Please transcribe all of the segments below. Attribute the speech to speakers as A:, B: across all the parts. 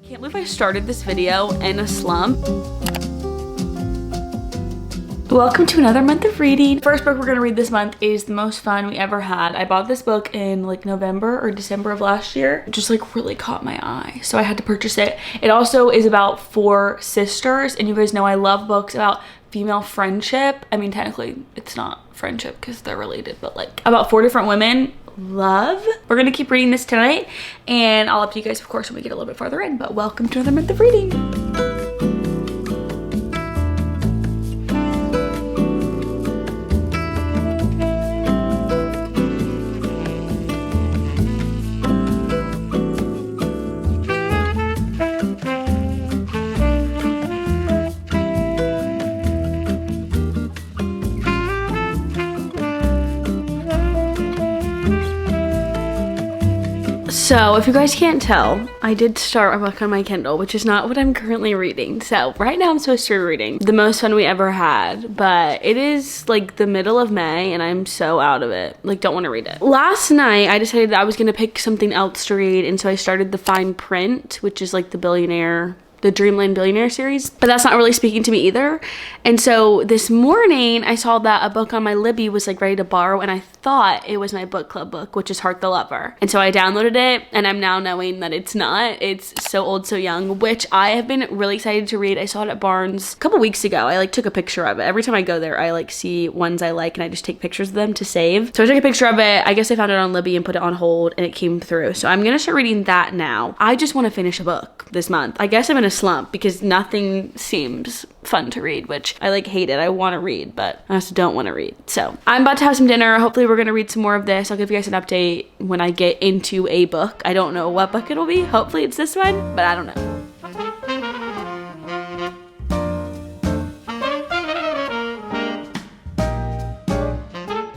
A: Can't believe I started this video in a slump. Welcome to another month of reading. First book we're gonna read this month is The Most Fun We Ever Had. I bought this book in like November or December of last year. It just like really caught my eye, so I had to purchase it. It also is about 4 sisters, and you guys know I love books about female friendship. I mean, technically it's not friendship because they're related, but like about 4 different women. Love. We're gonna keep reading this tonight, and I'll update you guys of course when we get a little bit farther in, but welcome to another month of reading. So if you guys can't tell, I did start a book on my Kindle, which is not what I'm currently reading. So right now I'm supposed to be reading The Most Fun We Ever Had, but it is like the middle of May and I'm so out of it. Like, don't want to read it. Last night I decided that I was going to pick something else to read, and so I started The Fine Print, which is like the Dreamland Billionaire series, but that's not really speaking to me either. And so this morning I saw that a book on my Libby was like ready to borrow, and I thought it was my book club book, which is Heart the Lover. And so I downloaded it, and I'm now knowing that it's not. It's So Old So Young, which I have been really excited to read. I saw it at Barnes a couple weeks ago. I like took a picture of it. Every time I go there, I like see ones I like and I just take pictures of them to save. So I took a picture of it. I guess I found it on Libby and put it on hold, and it came through. So I'm gonna start reading that now. I just want to finish a book this month. I guess I'm in a slump because nothing seems fun to read, which I like hate it. I want to read, but I also don't want to read. So I'm about to have some dinner. Hopefully we're going to read some more of this. I'll give you guys an update when I get into a book. I don't know what book it'll be. Hopefully it's this one, but I don't know.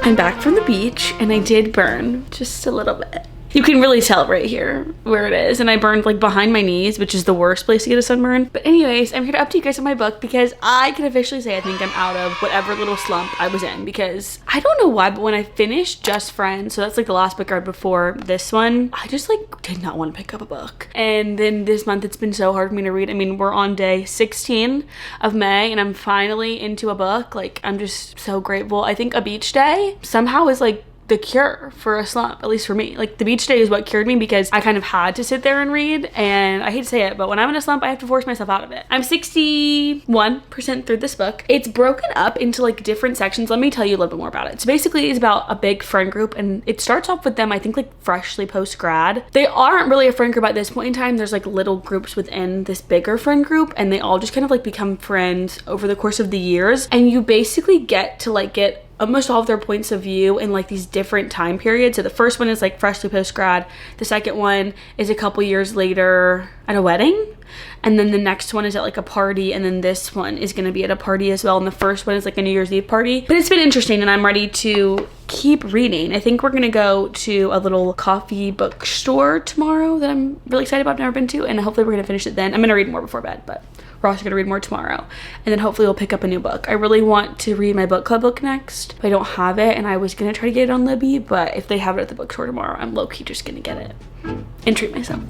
A: I'm back from the beach and I did burn just a little bit. You can really tell right here where it is, and I burned like behind my knees, which is the worst place to get a sunburn. But anyways, I'm here to update you guys on my book because I can officially say I think I'm out of whatever little slump I was in, because I don't know why, but when I finished Just Friends, so that's like the last book I read before this one, I just like did not want to pick up a book. And then this month it's been so hard for me to read. I mean, we're on day 16 of May and I'm finally into a book. Like, I'm just so grateful. I think a beach day somehow is like the cure for a slump, at least for me. Like, the beach day is what cured me because I kind of had to sit there and read, and I hate to say it, but when I'm in a slump I have to force myself out of it. I'm 61% through this book. It's broken up into like different sections. Let me tell you a little bit more about it. So basically it's about a big friend group, and it starts off with them I think like freshly post grad. They aren't really a friend group at this point in time. There's like little groups within this bigger friend group, and they all just kind of like become friends over the course of the years, and you basically get to like get almost all of their points of view in like these different time periods. So the first one is like freshly post grad, the second one is a couple years later at a wedding, and then the next one is at like a party, and then this one is going to be at a party as well, and the first one is like a New Year's Eve party. But it's been interesting and I'm ready to keep reading. I think we're gonna go to a little coffee bookstore tomorrow that I'm really excited about, I've never been to, and hopefully we're gonna finish it then. I'm gonna read more before bed, but we're also gonna read more tomorrow, and then hopefully we'll pick up a new book. I really want to read my book club book next, but I don't have it, and I was gonna try to get it on Libby, but if they have it at the bookstore tomorrow, I'm low-key just gonna get it and treat myself.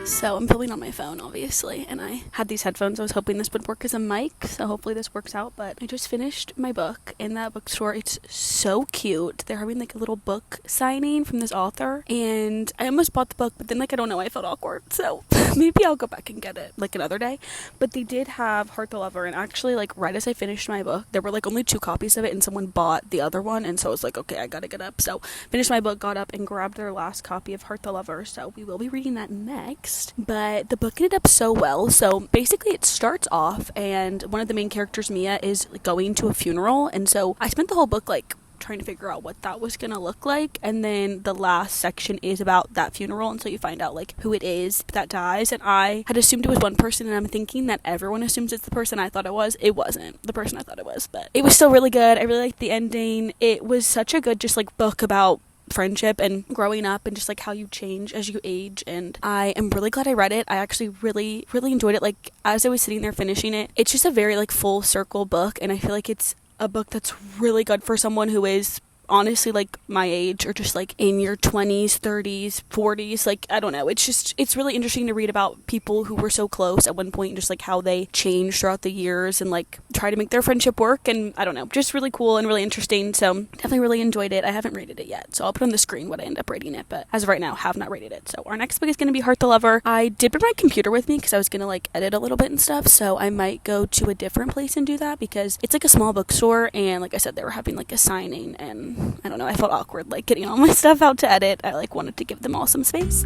A: So I'm filming on my phone obviously, and I had these headphones. I was hoping this would work as a mic, so hopefully this works out. But I just finished my book in that bookstore. It's so cute. They're having like a little book signing from this author, and I almost bought the book, but then like I don't know, I felt awkward, so maybe I'll go back and get it like another day. But they did have Heart the Lover, and actually like right as I finished my book there were like only 2 copies of it, and someone bought the other one, and so I was like, okay, I gotta get up. So finished my book, got up and grabbed their last copy of Heart the Lover, so we will be reading that next. But the book ended up so well. So basically it starts off and one of the main characters, Mia, is going to a funeral, and so I spent the whole book like trying to figure out what that was gonna look like. And then the last section is about that funeral, and so you find out like who it is that dies. And I had assumed it was one person, and I'm thinking that everyone assumes it's the person I thought it was. It wasn't the person I thought it was, but it was still really good. I really liked the ending. It was such a good just like book about friendship and growing up and just like how you change as you age, and I am really glad I read it. I actually really enjoyed it. Like as I was sitting there finishing it, it's just a very like full circle book, and I feel like it's a book that's really good for someone who is honestly like my age, or just like in your 20s, 30s, 40s. Like I don't know, it's really interesting to read about people who were so close at one point and just like how they changed throughout the years and like try to make their friendship work. And I don't know, just really cool and really interesting. So definitely really enjoyed it. I haven't rated it yet, so I'll put on the screen what I end up rating it, but as of right now have not rated it. So our next book is going to be Heart the Lover. I did bring my computer with me because I was going to like edit a little bit and stuff, so I might go to a different place and do that because it's like a small bookstore, and like I said, they were having like a signing, and I don't know, I felt awkward like getting all my stuff out to edit. I like wanted to give them all some space.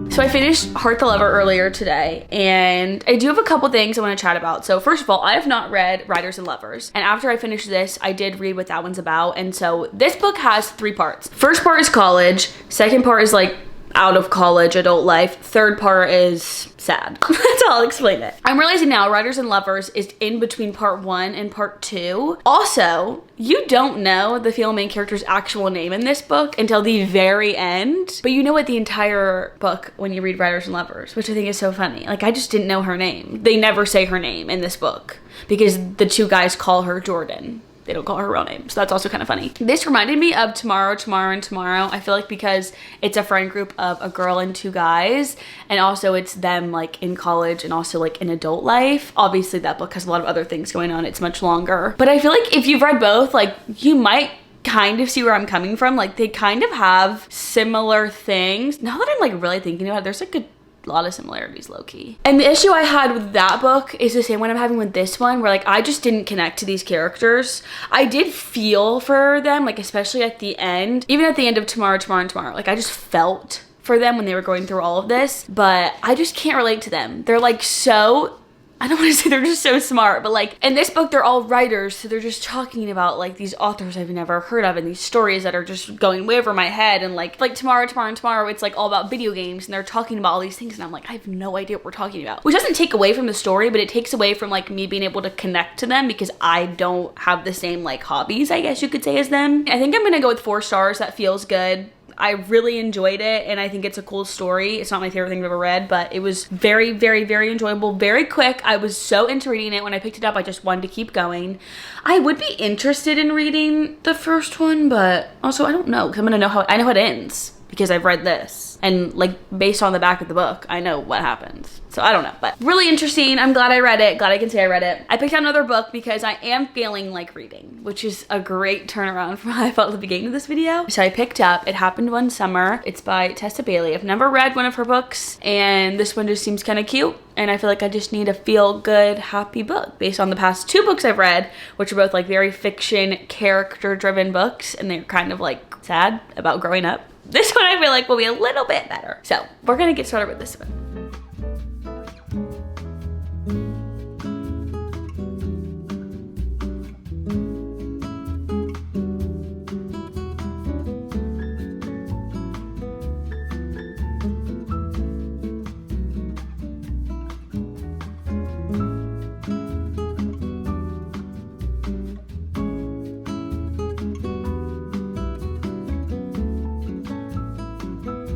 A: So I finished Heart the Lover earlier today, and I do have a couple things I want to chat about. So first of all, I have not read Writers and Lovers, and after I finished this, I did read what that one's about. And so this book has 3 parts. First part is college, second part is like out of college, adult life, third part is sad. That's how I'll explain it. I'm realizing now Writers and Lovers is in between part 1 and part 2. Also, you don't know the female main character's actual name in this book until the very end, but you know it the entire book when you read Writers and Lovers, which I think is so funny. Like I just didn't know her name. They never say her name in this book because the 2 guys call her Jordan. They don't call her real name, so that's also kind of funny. This reminded me of Tomorrow, and Tomorrow. I feel like because it's a friend group of a girl and 2 guys, and also it's them like in college and also like in adult life. Obviously that book has a lot of other things going on. It's much longer. But I feel like if you've read both, like you might kind of see where I'm coming from. Like they kind of have similar things. Now that I'm like really thinking about it, there's like a lot of similarities low-key. And the issue I had with that book is the same one I'm having with this one, where like I just didn't connect to these characters. I did feel for them, like especially at the end, even at the end of Tomorrow, and Tomorrow, like I just felt for them when they were going through all of this, but I just can't relate to them. They're like so, I don't want to say they're just so smart, but like in this book, they're all writers. So they're just talking about like these authors I've never heard of and these stories that are just going way over my head. And like Tomorrow, and Tomorrow, it's like all about video games and they're talking about all these things. And I'm like, I have no idea what we're talking about, which doesn't take away from the story, but it takes away from like me being able to connect to them because I don't have the same like hobbies, I guess you could say, as them. I think I'm going to go with 4 stars. That feels good. I really enjoyed it, and I think it's a cool story. It's not my favorite thing I've ever read, but it was very enjoyable, very quick. I was so into reading it. When I picked it up, I just wanted to keep going. I would be interested in reading the first one, but also I don't know, because I know how it ends because I've read this, and like based on the back of the book, I know what happens. So I don't know, but really interesting. I'm glad I read it. Glad I can say I read it. I picked out another book because I am feeling like reading, which is a great turnaround from how I felt at the beginning of this video. So I picked up It Happened One Summer. It's by Tessa Bailey. I've never read one of her books, and this one just seems kind of cute. And I feel like I just need a feel-good, happy book based on the past 2 books I've read, which are both like very fiction, character-driven books, and they're kind of like sad about growing up. This one I feel like will be a little bit better. So we're gonna get started with this one.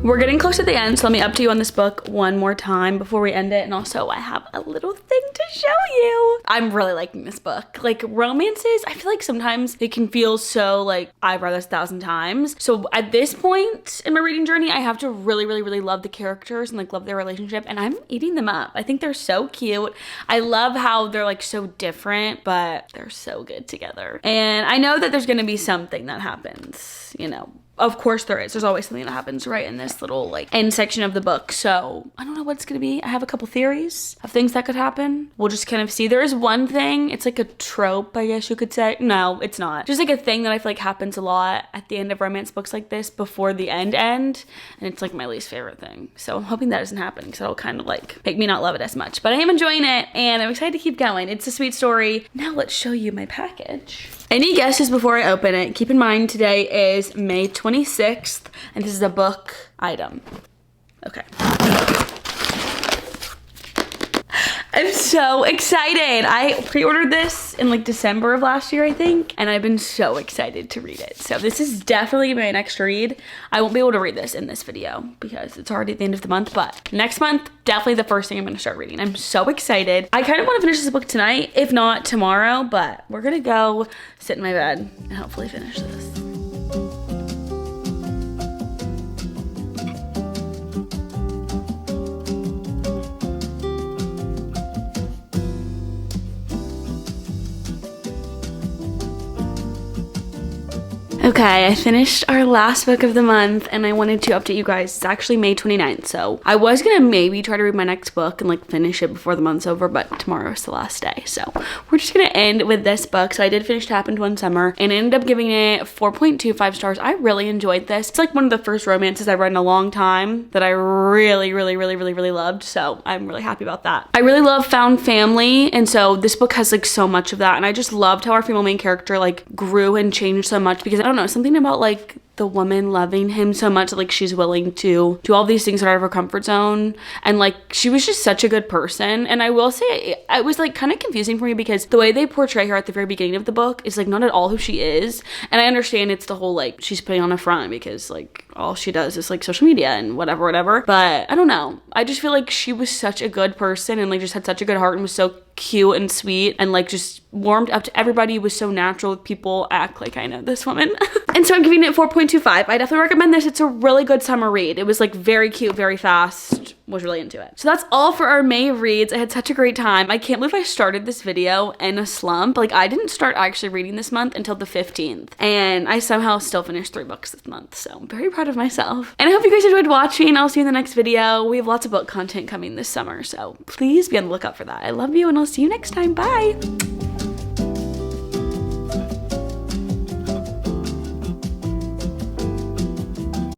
A: We're getting close to the end, so let me update you on this book one more time before we end it. And also, I have a little thing to show you. I'm really liking this book. Like, romances, I feel like sometimes they can feel so like, I've read this 1,000 times. So at this point in my reading journey, I have to really love the characters and like love their relationship, and I'm eating them up. I think they're so cute. I love how they're like so different, but they're so good together. And I know that there's gonna be something that happens, you know, of course there is. There's always something that happens right in this little like end section of the book. So I don't know what it's gonna be. I have a couple theories of things that could happen. We'll just kind of see. There is one thing, it's like a trope, I guess you could say. No, it's not. Just like a thing that I feel like happens a lot at the end of romance books like this before the end. And it's like my least favorite thing. So I'm hoping that doesn't happen because it'll kind of like make me not love it as much. But I am enjoying it and I'm excited to keep going. It's a sweet story. Now let's show you my package. Any guesses before I open it? Keep in mind today is May 26th and this is a book item. Okay. I'm so excited. I pre-ordered this in like December of last year, I think, and I've been so excited to read it. So this is definitely my next read. I won't be able to read this in this video because it's already at the end of the month, but next month, definitely the first thing I'm gonna start reading. I'm so excited. I kind of want to finish this book tonight, if not tomorrow, but we're gonna go sit in my bed and hopefully finish this. Okay, I finished our last book of the month and I wanted to update you guys. It's actually May 29th, so I was gonna maybe try to read my next book and like finish it before the month's over, but tomorrow is the last day. So we're just gonna end with this book. So I did finish Happened One Summer and I ended up giving it 4.25 stars. I really enjoyed this. It's like one of the first romances I've read in a long time that I really loved. So I'm really happy about that. I really love found family, and so this book has like so much of that, and I just loved how our female main character like grew and changed so much because I don't know, something about like the woman loving him so much that like she's willing to do all these things that are out of her comfort zone, and like she was just such a good person. And I will say it was like kind of confusing for me because the way they portray her at the very beginning of the book is like not at all who she is. And I understand it's the whole like she's putting on a front because like all she does is like social media and whatever, but I don't know, I just feel like she was such a good person and like just had such a good heart and was so cute and sweet and like just warmed up to everybody, was so natural with people. Act like I know this woman. And so I'm giving it 4.25. I definitely recommend this. It's a really good summer read. It was like very cute, very fast, was really into it. So that's all for our May reads. I had such a great time. I can't believe I started this video in a slump. Like I didn't start actually reading this month until the 15th and I somehow still finished 3 books this month. So I'm very proud of myself. And I hope you guys enjoyed watching. I'll see you in the next video. We have lots of book content coming this summer, so please be on the lookout for that. I love you and I'll see you next time. Bye.